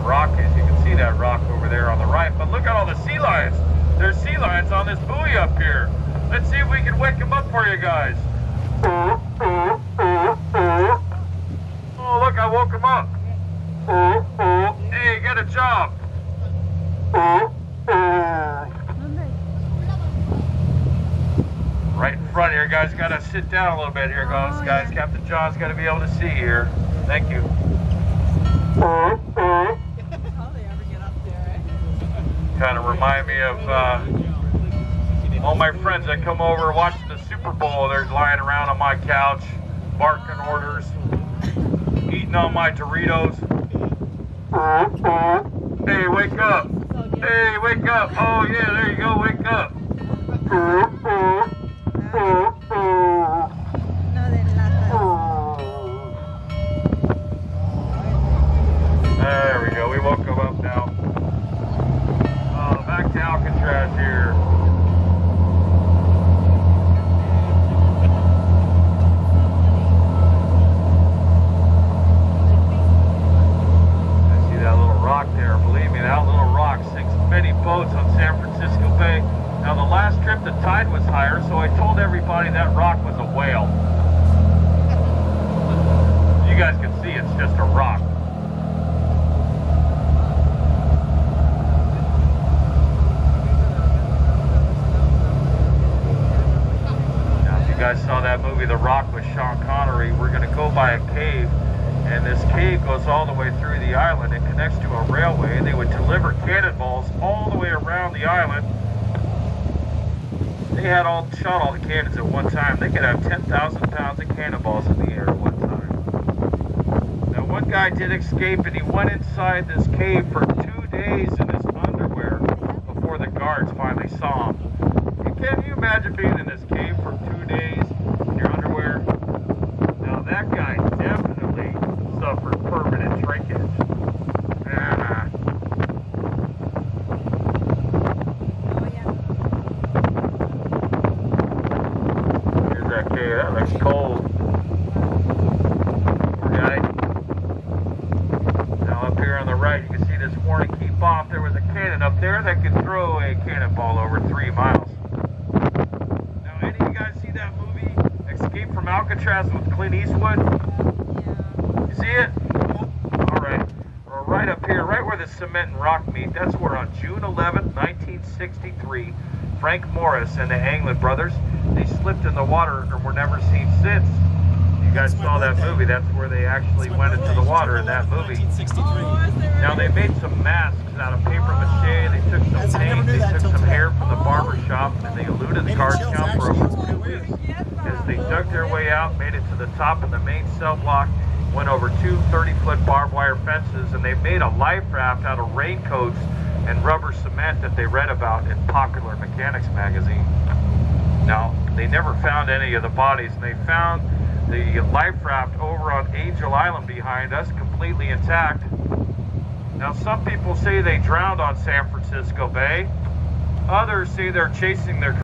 rock is. You can see that rock over there on the right. But look at all the sea lions. There's sea lions on this buoy up here. Let's see if we can wake them up for you guys. Oh, look, I woke them up. Hey, get a job. Right in front here, guys. Got to sit down a little bit here, guys. Guys, Captain John's got to be able to see here. Thank you. Kind of remind me of all my friends that come over watching the Super Bowl. They're lying around on my couch, barking orders, eating on my Doritos. Hey, wake up. Hey, wake up. Oh, yeah, there you go. Wake up. There we go. We woke them up now. Back to Alcatraz here. I see that little rock there. Believe me, that little rock sinks many boats on San Francisco Bay. Now, the last trip, the tide was higher, so I told everybody that rock was a whale. You guys can see it's just a rock. You guys saw that movie The Rock with Sean Connery. We're going to go by a cave, and this cave goes all the way through the island. It connects to a railway, and they would deliver cannonballs all the way around the island. They had shot all the cannons at one time. They could have 10,000 pounds of cannonballs in the air at one time. Now, one guy did escape, and he went inside this cave for 2 days in his underwear before the guards finally saw him. Can you imagine being in this cave for 2 days in your underwear? Now that guy definitely suffered permanent shrinkage. Here's that cave. That looks cold. Okay. Now up here on the right, you can see this Hornady bomb. There was a cannon up there that could throw a cannonball over 3 miles. Escape from Alcatraz with Clint Eastwood? Yeah. You see it? Alright. We're right up here, right where the cement and rock meet. That's where on June 11th, 1963, Frank Morris and the Anglin brothers, they slipped in the water and were never seen since. You guys saw that movie. That's where they actually went into the water in that movie. Now they made some masks out of paper mache. They took some paint. They took some hair from the barber shop, and they eluded the guard count for over 2 weeks. As they dug their way out, made it to the top of the main cell block, went over 2 30-foot barbed wire fences, and they made a life raft out of raincoats and rubber cement that they read about in Popular Mechanics magazine. Now, they never found any of the bodies, and they found the life raft over on Angel Island behind us, completely intact. Now, some people say they drowned on San Francisco Bay. Others say they're chasing their